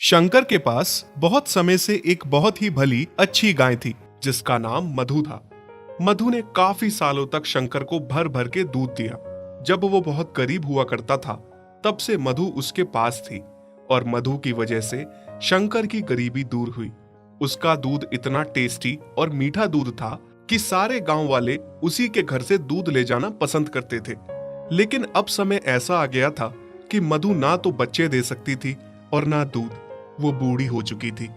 शंकर के पास बहुत समय से एक बहुत ही भली अच्छी गाय थी जिसका नाम मधु था। मधु ने काफी सालों तक शंकर को भर भर के दूध दिया। जब वो बहुत गरीब हुआ करता था तब से मधु उसके पास थी और मधु की वजह से शंकर की गरीबी दूर हुई। उसका दूध इतना टेस्टी और मीठा दूध था कि सारे गांव वाले उसी के घर से दूध ले जाना पसंद करते थे। लेकिन अब समय ऐसा आ गया था कि मधु ना तो बच्चे दे सकती थी और ना दूध। वो बूढ़ी हो चुकी थी।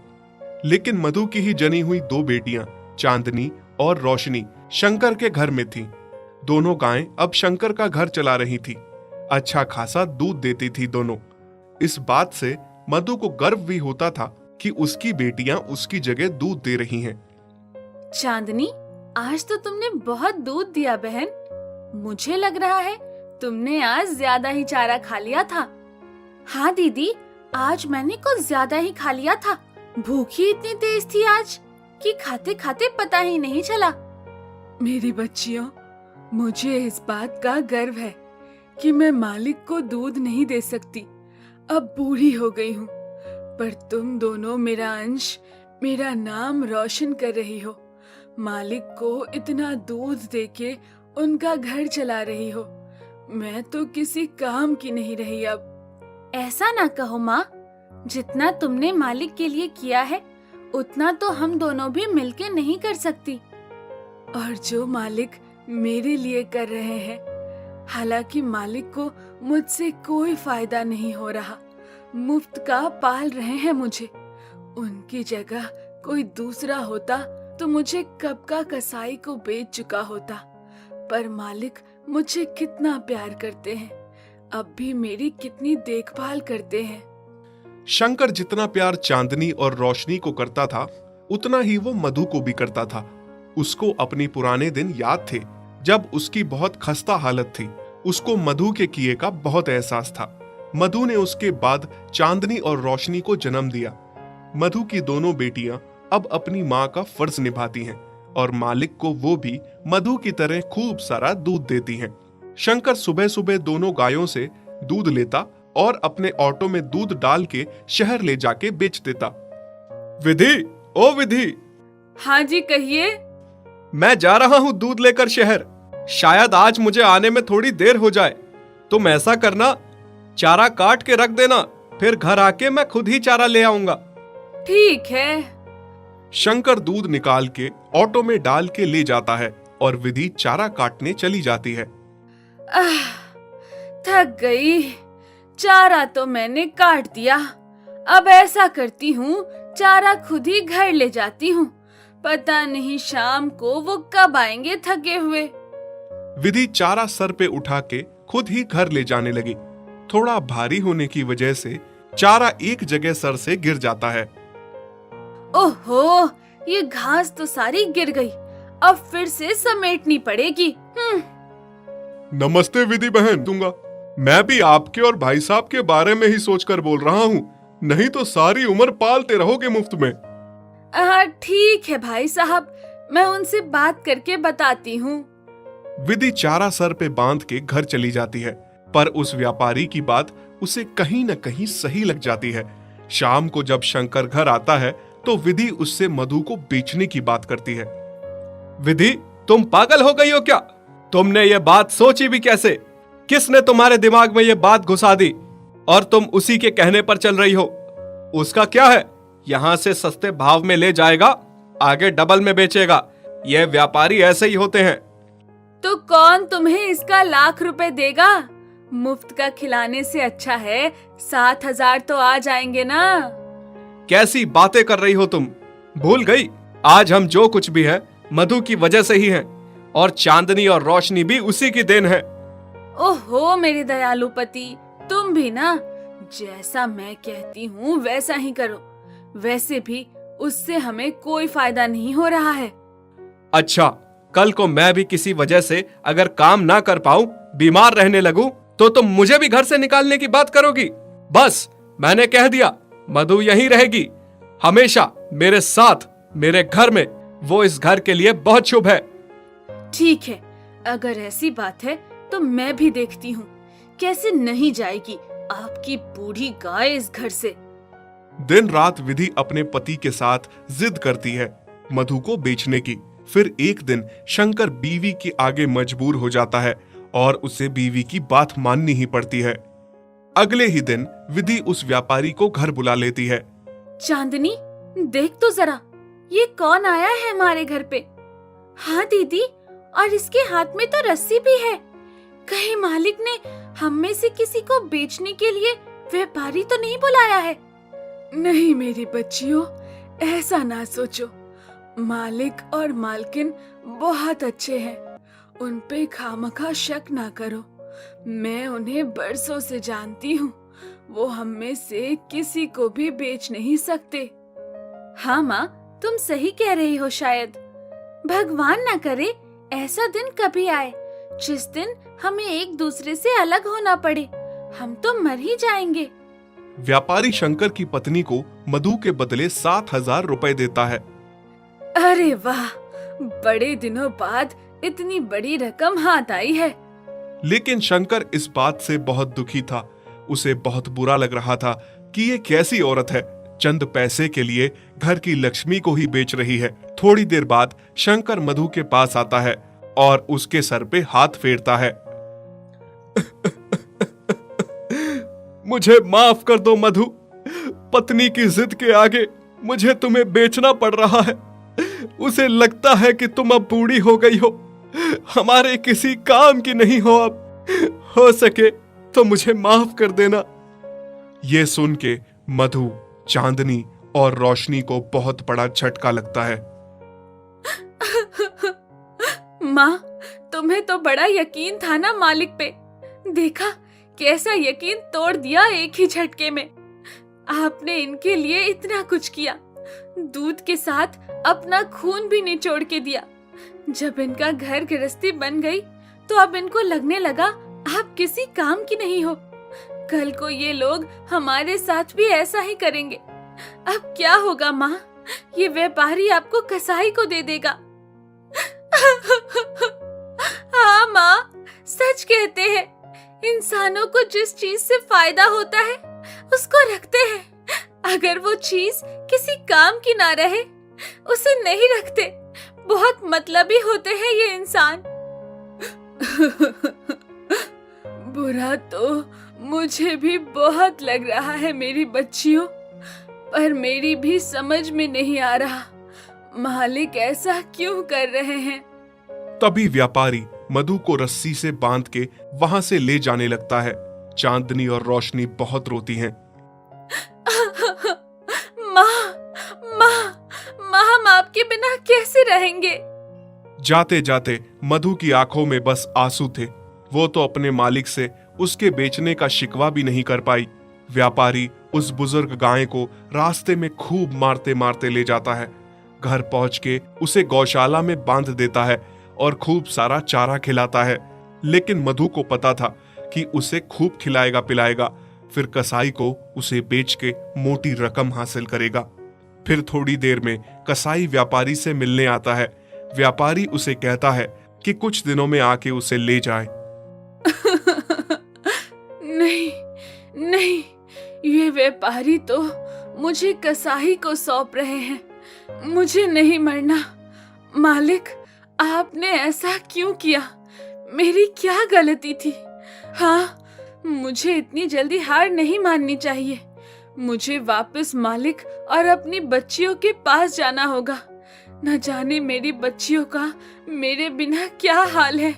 लेकिन मधु की ही जनी हुई दो बेटियां चांदनी और रोशनी शंकर के घर में थीं। दोनों गायें अब शंकर का घर चला रही थी। अच्छा खासा दूध देती थी दोनों। इस बात से मधु को गर्व भी होता था कि उसकी बेटियां उसकी जगह दूध दे रही हैं। चांदनी, आज तो तुमने बहुत दूध दिया बहन। मुझे लग रहा है तुमने आज ज्यादा ही चारा खा लिया था। हाँ दीदी, आज मैंने कुछ ज्यादा ही खा लिया था। भूख ही इतनी तेज थी आज कि खाते खाते पता ही नहीं चला। मेरी बच्चियों, मुझे इस बात का गर्व है कि मैं मालिक को दूध नहीं दे सकती। अब बूढ़ी हो गई हूँ, पर तुम दोनों मेरा अंश, मेरा नाम रोशन कर रही हो। मालिक को इतना दूध देके उनका घर चला रही हो। मैं तो किसी काम की नहीं रही अब। ऐसा ना कहो माँ, जितना तुमने मालिक के लिए किया है उतना तो हम दोनों भी मिलके नहीं कर सकती। और जो मालिक मेरे लिए कर रहे हैं, हालांकि मालिक को मुझसे कोई फायदा नहीं हो रहा, मुफ्त का पाल रहे हैं मुझे। उनकी जगह कोई दूसरा होता तो मुझे कब का कसाई को बेच चुका होता। पर मालिक मुझे कितना प्यार करते हैं, अब भी मेरी कितनी देखभाल करते हैं। शंकर जितना प्यार चांदनी और रोशनी को करता था उतना ही वो मधु को भी करता था। उसको अपनी पुराने दिन याद थे जब उसकी बहुत खस्ता हालत थी। उसको मधु के किए का बहुत एहसास था। मधु ने उसके बाद चांदनी और रोशनी को जन्म दिया। मधु की दोनों बेटियां अब अपनी माँ का फर्ज निभाती हैं और मालिक को वो भी मधु की तरह खूब सारा दूध देती हैं। शंकर सुबह सुबह दोनों गायों से दूध लेता और अपने ऑटो में दूध डाल के शहर ले जाके बेच देता। विधि, ओ विधि। हाँ जी, कहिए। मैं जा रहा हूँ दूध लेकर शहर। शायद आज मुझे आने में थोड़ी देर हो जाए। तुम ऐसा करना, चारा काट के रख देना, फिर घर आके मैं खुद ही चारा ले आऊंगा। ठीक है। शंकर दूध निकाल के ऑटो में डाल के ले जाता है और विधि चारा काटने चली जाती है। थक गई। चारा तो मैंने काट दिया। अब ऐसा करती हूँ, चारा खुद ही घर ले जाती हूँ। पता नहीं शाम को वो कब आएंगे थके हुए। विधि चारा सर पे उठा के खुद ही घर ले जाने लगी। थोड़ा भारी होने की वजह से चारा एक जगह सर से गिर जाता है। ओहो, ये घास तो सारी गिर गई। अब फिर से समेटनी पड़ेगी। नमस्ते विधि बहन। दूंगा, मैं भी आपके और भाई साहब के बारे में ही सोचकर बोल रहा हूँ, नहीं तो सारी उम्र पालते रहोगे मुफ्त में। ठीक है भाई साहब, मैं उनसे बात करके बताती हूँ। विधि चारा सर पे बांध के घर चली जाती है, पर उस व्यापारी की बात उसे कहीं न कहीं सही लग जाती है। शाम को जब शंकर घर आता है तो विधि उससे मधु को बेचने की बात करती है। विधि, तुम पागल हो गई हो क्या? तुमने ये बात सोची भी कैसे? किसने तुम्हारे दिमाग में ये बात घुसा दी और तुम उसी के कहने पर चल रही हो? उसका क्या है, यहाँ से सस्ते भाव में ले जाएगा, आगे डबल में बेचेगा। ये व्यापारी ऐसे ही होते हैं। तो कौन तुम्हें इसका लाख रुपए देगा? मुफ्त का खिलाने से अच्छा है 7,000 तो आ जाएंगे ना। कैसी बातें कर रही हो तुम? भूल गई, आज हम जो कुछ भी है मधु की वजह से ही हैं, और चांदनी और रोशनी भी उसी की देन है। ओहो मेरे दयालु पति, तुम भी ना, जैसा मैं कहती हूँ वैसा ही करो। वैसे भी उससे हमें कोई फायदा नहीं हो रहा है। अच्छा, कल को मैं भी किसी वजह से अगर काम ना कर पाऊं, बीमार रहने लगूं, तो तुम मुझे भी घर से निकालने की बात करोगी? बस, मैंने कह दिया, मधु यहीं रहेगी हमेशा मेरे साथ, मेरे घर में। वो इस घर के लिए बहुत शुभ है। ठीक है, अगर ऐसी बात है तो मैं भी देखती हूँ कैसे नहीं जाएगी आपकी बूढ़ी गाय इस घर से। दिन रात विधि अपने पति के साथ जिद करती है मधु को बेचने की। फिर एक दिन शंकर बीवी के आगे मजबूर हो जाता है और उसे बीवी की बात माननी ही पड़ती है। अगले ही दिन विधि उस व्यापारी को घर बुला लेती है। चांदनी, देख तो जरा, ये कौन आया है हमारे घर पे? हाँ दीदी, और इसके हाथ में तो रस्सी भी है। कहीं मालिक ने हम में से किसी को बेचने के लिए व्यापारी तो नहीं बुलाया है? नहीं मेरी बच्चियों, ऐसा ना सोचो। मालिक और मालकिन बहुत अच्छे हैं, उन पे खामखा शक ना करो। मैं उन्हें बरसों से जानती हूँ, वो हम में से किसी को भी बेच नहीं सकते। हाँ माँ, तुम सही कह रही हो। शायद भगवान ना करे ऐसा दिन कभी आए जिस दिन हमें एक दूसरे से अलग होना पड़े। हम तो मर ही जाएंगे। व्यापारी शंकर की पत्नी को मधु के बदले 7,000 रुपए देता है। अरे वाह, बड़े दिनों बाद इतनी बड़ी रकम हाथ आई है। लेकिन शंकर इस बात से बहुत दुखी था। उसे बहुत बुरा लग रहा था कि ये कैसी औरत है, चंद पैसे के लिए घर की लक्ष्मी को ही बेच रही है। थोड़ी देर बाद शंकर मधु के पास आता है और उसके सर पे हाथ फेरता है। मुझे माफ कर दो मधु, पत्नी की जिद के आगे मुझे तुम्हें बेचना पड़ रहा है। उसे लगता है कि तुम अब बूढ़ी हो गई हो, हमारे किसी काम की नहीं हो अब। हो सके तो मुझे माफ कर देना। ये सुन के मधु, चांदनी और रोशनी को बहुत बड़ा झटका लगता है। माँ, तुम्हें तो बड़ा यकीन था ना मालिक पे। देखा कैसा यकीन तोड़ दिया एक ही झटके में। आपने इनके लिए इतना कुछ किया, दूध के साथ अपना खून भी निचोड़ के दिया। जब इनका घर गृहस्थी बन गई तो अब इनको लगने लगा आप किसी काम की नहीं हो। कल को ये लोग हमारे साथ भी ऐसा ही करेंगे। अब क्या होगा माँ? ये व्यापारी आपको कसाई को दे देगा। हाँ माँ, सच कहते हैं, इंसानों को जिस चीज से फायदा होता है उसको रखते हैं। अगर वो चीज किसी काम की ना रहे उसे नहीं रखते। बहुत मतलबी होते हैं ये इंसान। बुरा तो मुझे भी बहुत लग रहा है मेरी बच्चियों, पर मेरी भी समझ में नहीं आ रहा मालिक ऐसा क्यों कर रहे हैं। तभी व्यापारी मधु को रस्सी से बांध के वहां से ले जाने लगता है। चांदनी और रोशनी बहुत रोती हैं। माँ, माँ, माँ, हम आपके बिना कैसे रहेंगे? जाते जाते मधु की आंखों में बस आंसू थे। वो तो अपने मालिक से उसके बेचने का शिकवा भी नहीं कर पाई। व्यापारी उस बुजुर्ग गाय को रास्ते में खूब मारते मारते ले जाता है। घर पहुंच के उसे गौशाला में बांध देता है और खूब सारा चारा खिलाता है। लेकिन मधु को पता था कि उसे खूब खिलाएगा पिलाएगा, फिर कसाई को उसे बेच के मोटी रकम हासिल करेगा। फिर थोड़ी देर में कसाई व्यापारी से मिलने आता है। व्यापारी उसे कहता है कि कुछ दिनों में आके उसे ले जाए। नहीं नहीं, ये व्यापारी तो मुझे कसाई को सौंप रहे हैं। मुझे नहीं मरना। मालिक, आपने ऐसा क्यों किया? मेरी क्या गलती थी? हाँ, मुझे इतनी जल्दी हार नहीं माननी चाहिए। मुझे वापस मालिक और अपनी बच्चियों के पास जाना होगा। न जाने मेरी बच्चियों का मेरे बिना क्या हाल है।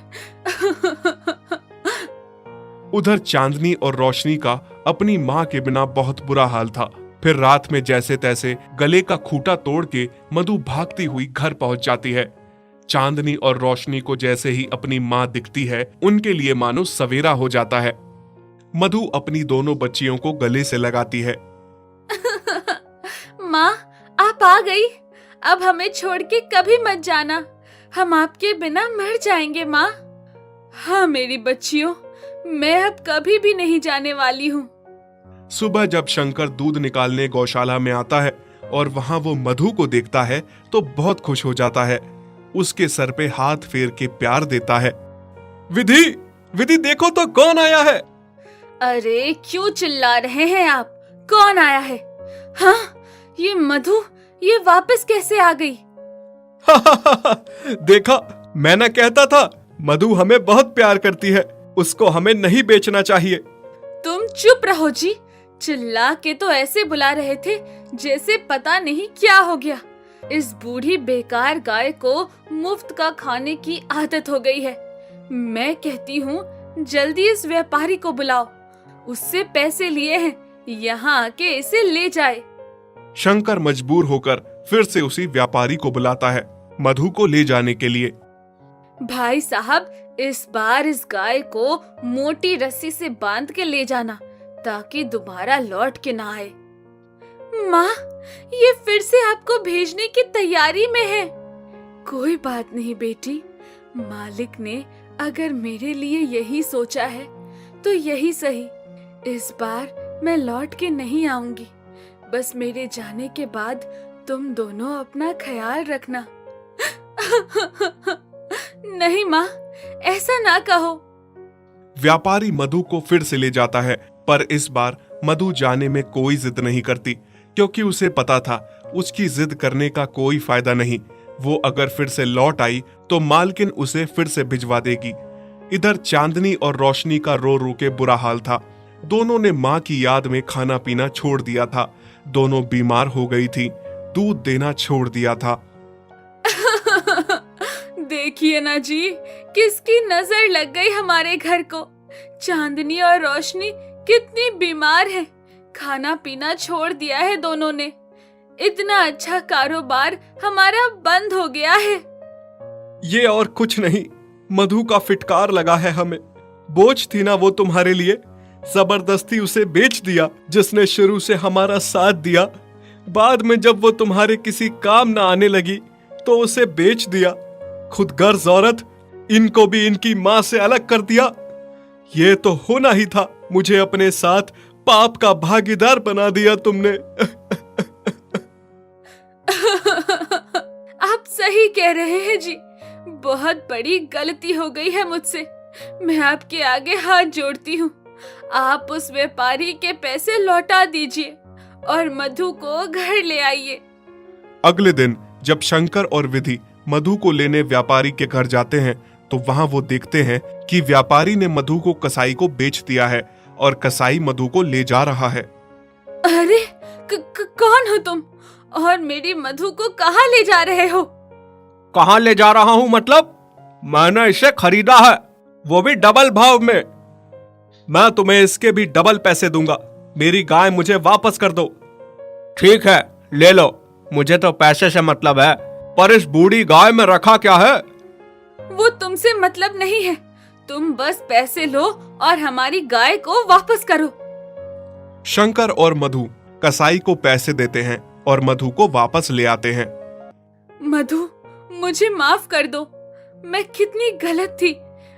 उधर चांदनी और रोशनी का अपनी माँ के बिना बहुत बुरा हाल था। फिर रात में जैसे तैसे गले का खूंटा तोड़ के मधु भागती हुई घर पहुंच जाती है। चांदनी और रोशनी को जैसे ही अपनी माँ दिखती है, उनके लिए मानो सवेरा हो जाता है। मधु अपनी दोनों बच्चियों को गले से लगाती है। माँ, आप आ गई। अब हमें छोड़ के कभी मत जाना। हम आपके बिना मर जाएंगे माँ। हाँ मेरी बच्चियों, मैं अब कभी भी नहीं जाने वाली हूँ। सुबह जब शंकर दूध निकालने गौशाला में आता है और वहां वो मधु को देखता है तो बहुत खुश हो जाता है। उसके सर पे हाथ फेर के प्यार देता है। विधि, विधि देखो तो कौन आया है। अरे क्यों चिल्ला रहे हैं आप? कौन आया है? हाँ, ये मधु ये वापस कैसे आ गई? देखा, मैं ना कहता था, मधु हमें बहुत प्यार करती है, उसको हमें नहीं बेचना चाहिए। तुम चुप रहो जी। चिल्ला के तो ऐसे बुला रहे थे जैसे पता नहीं क्या हो गया। इस बूढ़ी बेकार गाय को मुफ्त का खाने की आदत हो गई है। मैं कहती हूँ जल्दी इस व्यापारी को बुलाओ, उससे पैसे लिए हैं, यहाँ आके इसे ले जाए। शंकर मजबूर होकर फिर से उसी व्यापारी को बुलाता है मधु को ले जाने के लिए। भाई साहब, इस बार इस गाय को मोटी रस्सी से बांध के ले जाना ताकि दोबारा लौट के ना आए। माँ, ये फिर से आपको भेजने की तैयारी में है। कोई बात नहीं बेटी, मालिक ने अगर मेरे लिए यही सोचा है तो यही सही। इस बार मैं लौट के नहीं आऊंगी। बस मेरे जाने के बाद तुम दोनों अपना ख्याल रखना। नहीं माँ, ऐसा ना कहो। व्यापारी मधु को फिर से ले जाता है, पर इस बार मधु जाने में कोई जिद नहीं करती, क्योंकि उसे पता था उसकी जिद करने का कोई फायदा नहीं। वो अगर फिर से लौट आई तो मालकिन उसे फिर से भिजवा देगी। इधर चांदनी और रोशनी का रो रो के बुरा हाल था। दोनों ने माँ की याद में खाना पीना छोड़ दिया था। दोनों बीमार हो गई थी, दूध देना छोड़ दिया था। देखिए ना जी, किसकी नजर लग गई हमारे घर को। चांदनी और रोशनी कितनी बीमार है, खाना पीना छोड़ दिया है दोनों ने। इतना अच्छा कारोबार हमारा बंद हो गया है। ये और कुछ नहीं, मधु का फिटकार लगा है हमें। बोझ थी ना वो तुम्हारे लिए, जबरदस्ती उसे बेच दिया। जिसने शुरू से हमारा साथ दिया, बाद में जब वो तुम्हारे किसी काम ना आने लगी तो उसे बेच दिया। खुद गर्ज औरत, इनको भी इनकी माँ से अलग कर दिया। ये तो होना ही था, मुझे अपने साथ पाप का भागीदार बना दिया तुमने। आप सही कह रहे हैं जी, बहुत बड़ी गलती हो गई है मुझसे। मैं आपके आगे हाथ जोड़ती हूँ। आप उस व्यापारी के पैसे लौटा दीजिए और मधु को घर ले आइए। अगले दिन जब शंकर और विधि मधु को लेने व्यापारी के घर जाते हैं तो वहां वो देखते हैं कि व्यापारी ने मधु को कसाई को बेच दिया है और कसाई मधु को ले जा रहा है। अरे कौन हो तुम और मेरी मधु को कहाँ ले जा रहे हो? कहाँ ले जा रहा हूँ मतलब? मैंने इसे खरीदा है, वो भी डबल भाव में। मैं तुम्हें इसके भी डबल पैसे दूंगा। मेरी गाय मुझे वापस कर दो। ठीक है, ले लो, मुझे तो पैसे से मतलब है, पर इस बूढ़ी गाय में रखा क्या है? वो तुमसे मतलब नहीं है। तुम बस पैसे लो और हमारी गाय को वापस करो। शंकर और मधु कसाई को पैसे देते हैं और मधु को वापस ले आते हैं। मधु, मुझे माफ कर दो। मैं कितनी गलत थी।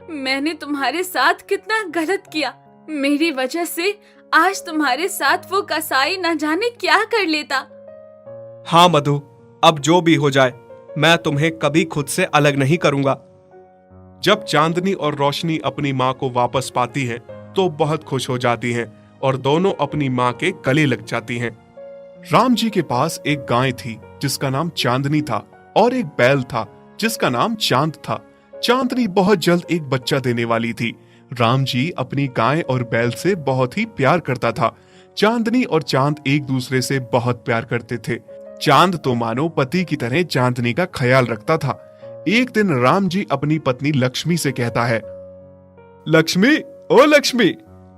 मैंने तुम्हारे साथ कितना गलत किया। मेरी वजह से आज तुम्हारे साथ वो कसाई न जाने क्या कर लेता। हाँ मधु, अब जो भी हो जाए, मैं तुम्हें कभी खुद से अलग नहीं करूंगा। जब चांदनी और रोशनी अपनी माँ को वापस पाती हैं, तो बहुत खुश हो जाती हैं और दोनों अपनी माँ के गले लग जाती हैं। राम जी के पास एक गाय थी जिसका नाम चांदनी था और एक बैल था जिसका नाम चांद था। चांदनी बहुत जल्द एक बच्चा देने वाली थी। राम जी अपनी गाय और बैल से बहुत ही प्यार करता था। चांदनी और चांद एक दूसरे से बहुत प्यार करते थे। चांद तो मानो पति की तरह चांदनी का ख्याल रखता था। एक दिन राम जी अपनी पत्नी लक्ष्मी से कहता है, लक्ष्मी, ओ लक्ष्मी,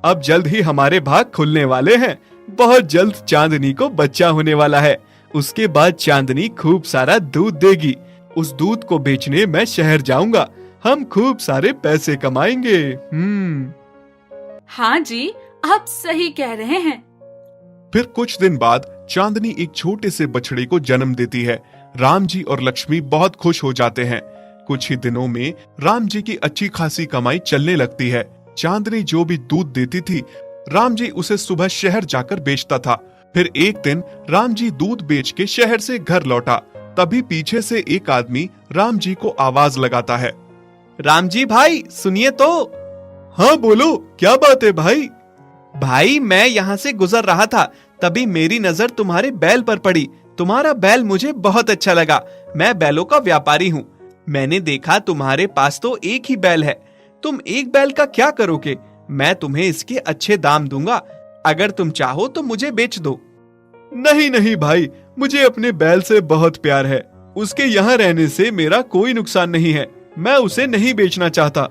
अब जल्द ही हमारे भाग खुलने वाले हैं। बहुत जल्द चांदनी को बच्चा होने वाला है। उसके बाद चांदनी खूब सारा दूध देगी। उस दूध को बेचने मैं शहर जाऊंगा। हम खूब सारे पैसे कमाएंगे। हाँ जी, आप सही कह रहे हैं। फिर कुछ दिन बाद चांदनी एक छोटे से बछड़े को जन्म देती है। राम जी और लक्ष्मी बहुत खुश हो जाते हैं। कुछ ही दिनों में राम जी की अच्छी खासी कमाई चलने लगती है। चांदनी जो भी दूध देती थी, राम जी उसे सुबह शहर जाकर बेचता था। फिर एक दिन राम जी दूध बेच के शहर से घर लौटा। तभी पीछे से एक आदमी राम जी को आवाज लगाता है, राम जी भाई सुनिए तो। हाँ बोलो, क्या बात है भाई? भाई, मैं यहाँ से गुजर रहा था तभी मेरी नजर तुम्हारे बैल पर पड़ी। तुम्हारा बैल मुझे बहुत अच्छा लगा। मैं बैलों का व्यापारी हूँ। मैंने देखा तुम्हारे पास तो एक ही बैल है। तुम एक बैल का क्या करोगे? मैं तुम्हें इसके अच्छे दाम दूंगा। अगर तुम चाहो तो मुझे बेच दो। नहीं नहीं भाई, मुझे अपने बैल से बहुत प्यार है। उसके यहाँ रहने से मेरा कोई नुकसान नहीं है। मैं उसे नहीं बेचना चाहता।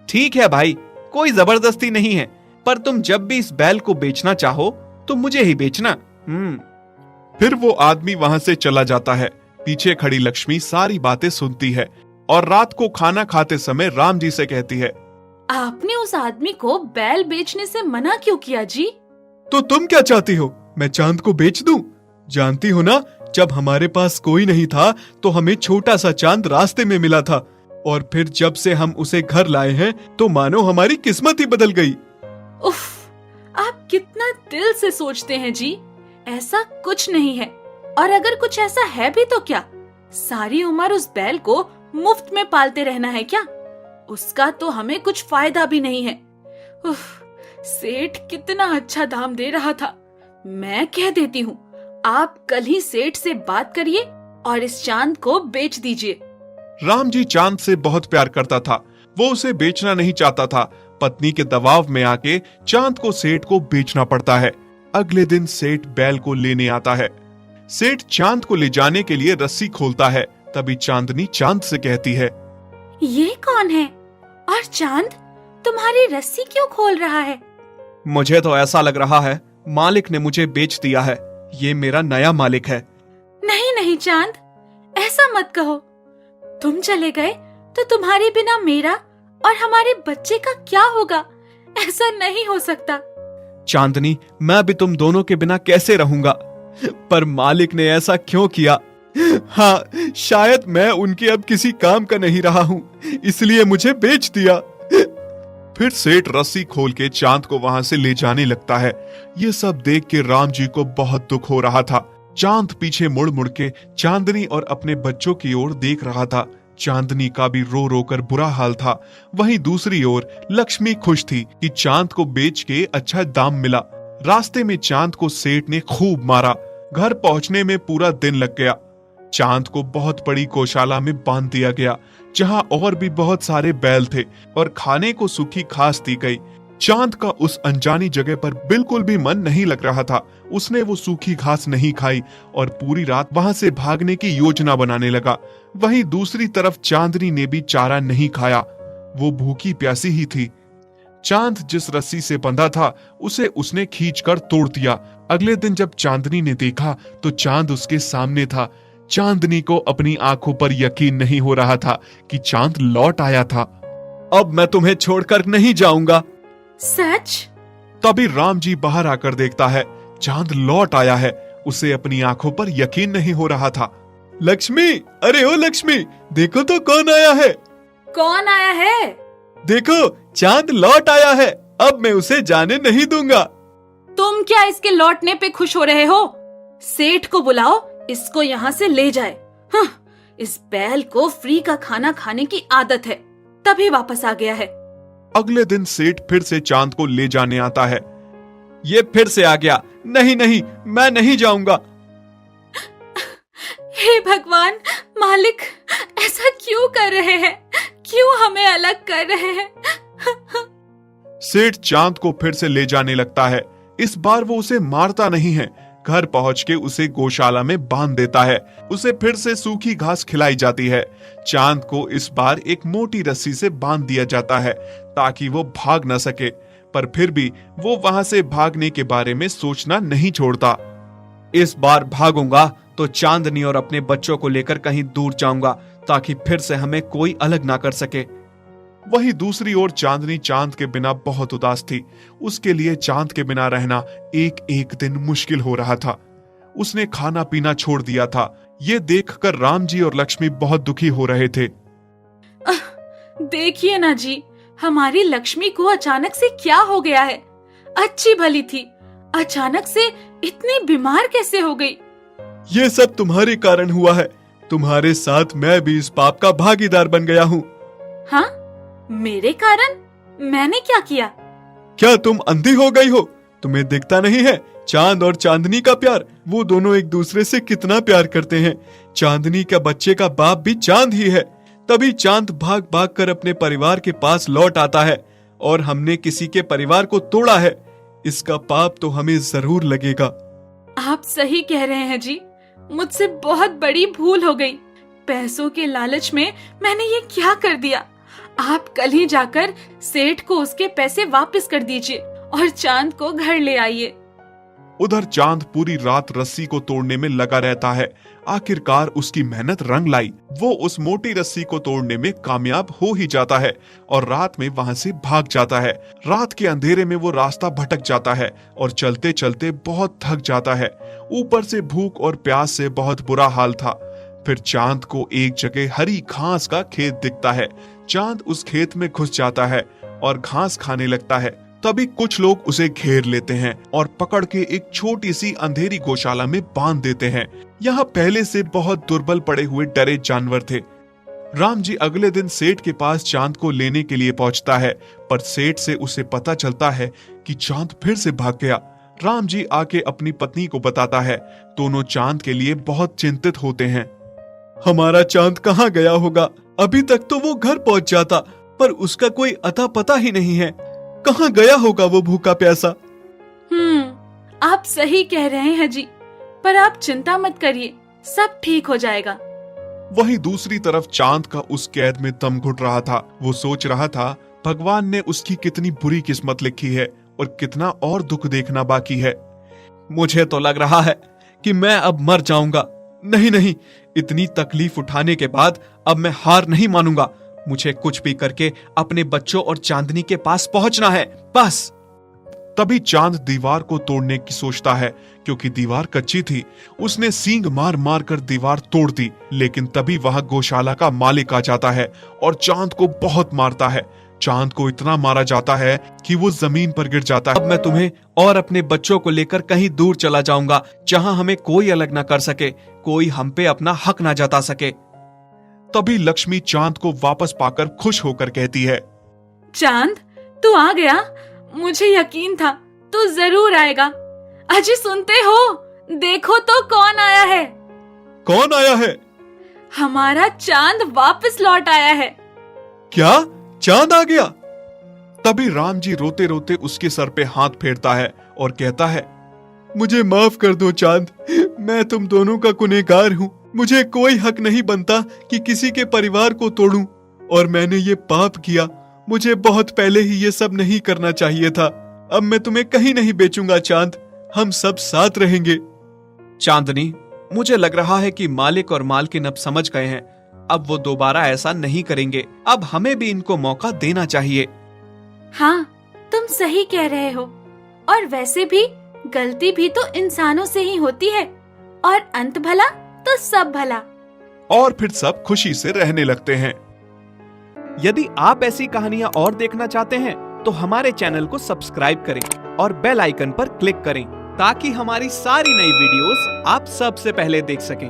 ठीक है भाई, कोई जबरदस्ती नहीं है, पर तुम जब भी इस बैल को बेचना चाहो तो मुझे ही बेचना। फिर वो आदमी वहां से चला जाता है। पीछे खड़ी लक्ष्मी सारी बातें सुनती है और रात को खाना खाते समय राम जी से कहती है, आपने उस आदमी को बैल बेचने से मना क्यों किया जी? तो तुम क्या चाहती हो? मैं चांद को बेच दूं? जानती हो ना, जब हमारे पास कोई नहीं था तो हमें छोटा सा चांद रास्ते में मिला था, और फिर जब से हम उसे घर लाए हैं तो मानो हमारी किस्मत ही बदल गई। उफ, आप कितना दिल से सोचते हैं जी। ऐसा कुछ नहीं है, और अगर कुछ ऐसा है भी तो क्या? सारी उम्र उस बैल को मुफ्त में पालते रहना है क्या? उसका तो हमें कुछ फायदा भी नहीं है। उफ, सेठ कितना अच्छा दाम दे रहा था। मैं कह देती हूँ, आप कल ही सेठ से बात करिए और इस चांद को बेच दीजिए। राम जी चांद से बहुत प्यार करता था। वो उसे बेचना नहीं चाहता था। पत्नी के दबाव में आके चांद को सेठ को बेचना पड़ता है। अगले दिन सेठ बैल को लेने आता है। सेठ चांद को ले जाने के लिए रस्सी खोलता है। तभी चांदनी चांद से कहती है, ये कौन है? और चांद तुम्हारी रस्सी क्यों खोल रहा है? मुझे तो ऐसा लग रहा है मालिक ने मुझे बेच दिया है। ये मेरा नया मालिक है। नहीं नहीं चांद, ऐसा मत कहो। तुम चले गए तो तुम्हारे बिना मेरा और हमारे बच्चे का क्या होगा? ऐसा नहीं हो सकता। चांदनी, मैं भी तुम दोनों के बिना कैसे रहूंगा? पर मालिक ने ऐसा क्यों किया? हाँ, शायद मैं उनके अब किसी काम का नहीं रहा हूँ, इसलिए मुझे बेच दिया। फिर सेठ रस्सी खोल के चांद को वहां से ले जाने लगता है। ये सब देख के राम जी को बहुत दुख हो रहा था। चांद पीछे मुड़ मुड़ के चांदनी और अपने बच्चों की ओर देख रहा था। चांदनी का भी रो रो कर बुरा हाल था। वहीं दूसरी ओर लक्ष्मी खुश थी कि चांद को बेच के अच्छा दाम मिला। रास्ते में चांद को सेठ ने खूब मारा। घर पहुंचने में पूरा दिन लग गया। चांद को बहुत बड़ी गौशाला में बांध दिया गया, जहां और भी बहुत सारे बैल थे और खाने को सूखी घास दी गई। चांद का उस अनजानी जगह पर बिल्कुल भी मन नहीं लग रहा था। उसने वो सूखी घास नहीं खाई और पूरी रात वहां से भागने की योजना बनाने लगा। वहीं दूसरी तरफ चांदनी ने भी चारा नहीं खाया। वो भूखी प्यासी ही थी। चांद जिस रस्सी से बंधा था उसे उसने खींचकर तोड़ दिया। अगले दिन जब चांदनी ने देखा तो चांद उसके सामने था। चांदनी को अपनी आंखों पर यकीन नहीं हो रहा था कि चांद लौट आया था। अब मैं तुम्हें छोड़कर नहीं जाऊंगा। सच? तभी राम जी बाहर आकर देखता है चांद लौट आया है। उसे अपनी आंखों पर यकीन नहीं हो रहा था। लक्ष्मी, अरे ओ लक्ष्मी, देखो तो कौन आया है। कौन आया है? देखो, चांद लौट आया है। अब मैं उसे जाने नहीं दूंगा। तुम क्या इसके लौटने पे खुश हो रहे हो? सेठ को बुलाओ, इसको यहाँ से ले जाए। हाँ, इस बैल को फ्री का खाना खाने की आदत है, तभी वापस आ गया है। अगले दिन सेठ फिर से चांद को ले जाने आता है। ये फिर से आ गया। नहीं नहीं, मैं नहीं जाऊंगा। हे भगवान, मालिक ऐसा क्यों कर रहे हैं? क्यों हमें अलग कर रहे हैं? सेठ चांद को फिर से ले जाने लगता है। इस बार वो उसे मारता नहीं है। घर पहुंच के उसे गौशाला में बांध देता है। उसे फिर से सूखी घास खिलाई जाती है। चांद को इस बार एक मोटी रस्सी से बांध दिया जाता है ताकि वो भाग न सके, पर फिर भी वो वहां से भागने के बारे में सोचना नहीं छोड़ता। इस बार भागूंगा तो चांदनी और अपने बच्चों को लेकर कहीं दूर जाऊंगा ताकि फिर से हमें कोई अलग ना कर सके। वहीं दूसरी ओर चांदनी चांद के बिना बहुत उदास थी। उसके लिए चांद के बिना रहना एक एक दिन मुश्किल हो रहा था। उसने खाना पीना छोड़ दिया था। ये देखकर राम जी और लक्ष्मी बहुत दुखी हो रहे थे। देखिए ना जी, हमारी लक्ष्मी को अचानक से क्या हो गया है? अच्छी भली थी, अचानक से इतनी बीमार कैसे हो गई? ये सब तुम्हारे कारण हुआ है। तुम्हारे साथ मैं भी इस पाप का भागीदार बन गया हूँ। हाँ, मेरे कारण? मैंने क्या किया? क्या तुम अंधी हो गई हो? तुम्हें दिखता नहीं है चांद और चांदनी का प्यार? वो दोनों एक दूसरे से कितना प्यार करते हैं। चांदनी का बच्चे का बाप भी चांद ही है। तभी चांद भाग भाग कर अपने परिवार के पास लौट आता है और हमने किसी के परिवार को तोड़ा है, इसका पाप तो हमें जरूर लगेगा। आप सही कह रहे हैं जी, मुझसे बहुत बड़ी भूल हो गई। पैसों के लालच में मैंने ये क्या कर दिया। आप कल ही जाकर सेठ को उसके पैसे वापस कर दीजिए और चांद को घर ले आइए। उधर चांद पूरी रात रस्सी को तोड़ने में लगा रहता है। आखिरकार उसकी मेहनत रंग लाई। वो उस मोटी रस्सी को तोड़ने में कामयाब हो ही जाता है और रात में वहां से भाग जाता है। रात के अंधेरे में वो रास्ता भटक जाता है और चलते चलते बहुत थक जाता है। ऊपर से भूख और प्यास से बहुत बुरा हाल था। फिर चांद को एक जगह हरी घास का खेत दिखता है। चांद उस खेत में घुस जाता है और घास खाने लगता है। तभी कुछ लोग उसे घेर लेते हैं और पकड़ के एक छोटी सी अंधेरी गौशाला में बांध देते हैं। यहाँ पहले से बहुत दुर्बल पड़े हुए डरे जानवर थे। राम जी अगले दिन सेठ के पास चांद को लेने के लिए पहुंचता है, पर सेठ से उसे पता चलता है कि चांद फिर से भाग गया। राम जी आके अपनी पत्नी को बताता है। दोनों चांद के लिए बहुत चिंतित होते हैं। हमारा चांद कहाँ गया होगा? अभी तक तो वो घर पहुंच जाता, पर उसका कोई अता पता ही नहीं है। कहाँ गया होगा वो भूखा प्यासा? आप सही कह रहे हैं जी, पर आप चिंता मत करिए, सब ठीक हो जाएगा। वहीं दूसरी तरफ चांद का उस कैद में दम घुट रहा था। वो सोच रहा था भगवान ने उसकी कितनी बुरी किस्मत लिखी है और कितना और दुख देखना बाकी है। मुझे तो लग रहा है कि मैं अब मर जाऊंगा। नहीं नहीं, इतनी तकलीफ उठाने के बाद अब मैं हार नहीं मानूंगा। मुझे कुछ भी करके अपने बच्चों और चांदनी के पास पहुंचना है, बस। तभी चांद दीवार को तोड़ने की सोचता है, क्योंकि दीवार कच्ची थी। उसने सींग मार मार कर दीवार तोड़ दी, लेकिन तभी वहां गौशाला का मालिक आ जाता है और चांद को बहुत मारता है। चांद को इतना मारा जाता है कि वो जमीन पर गिर जाता है। अब मैं तुम्हें और अपने बच्चों को लेकर कहीं दूर चला जाऊंगा, जहां हमें कोई अलग ना कर सके, कोई हम पे अपना हक ना जता सके। तभी लक्ष्मी चांद को वापस पाकर खुश होकर कहती है, चांद, तू आ गया। मुझे यकीन था तू जरूर आएगा। अजी सुनते हो? देखो तो कौन आया है। कौन आया है? हमारा चांद वापस लौट आया है। क्या? चांद आ गया? तभी राम जी रोते रोते उसके सर पे हाथ फेरता है और कहता है, मुझे माफ कर दो चांद, मैं तुम दोनों का गुनहगार हूँ। मुझे कोई हक नहीं बनता कि किसी के परिवार को तोड़ूं, और मैंने ये पाप किया। मुझे बहुत पहले ही ये सब नहीं करना चाहिए था। अब मैं तुम्हें कहीं नहीं बेचूंगा चांद, हम सब साथ रहेंगे। चांदनी, मुझे लग रहा है कि मालिक और मालकिन अब समझ गए हैं। अब वो दोबारा ऐसा नहीं करेंगे। अब हमें भी इनको मौका देना चाहिए। हाँ, तुम सही कह रहे हो। और वैसे भी गलती भी तो इंसानों से ही होती है, और अंत भला तो सब भला। और फिर सब खुशी से रहने लगते हैं। यदि आप ऐसी कहानियां और देखना चाहते हैं तो हमारे चैनल को सब्सक्राइब करें और बेल आइकन पर क्लिक करें, ताकि हमारी सारी नई वीडियोस आप सबसे पहले देख सकें।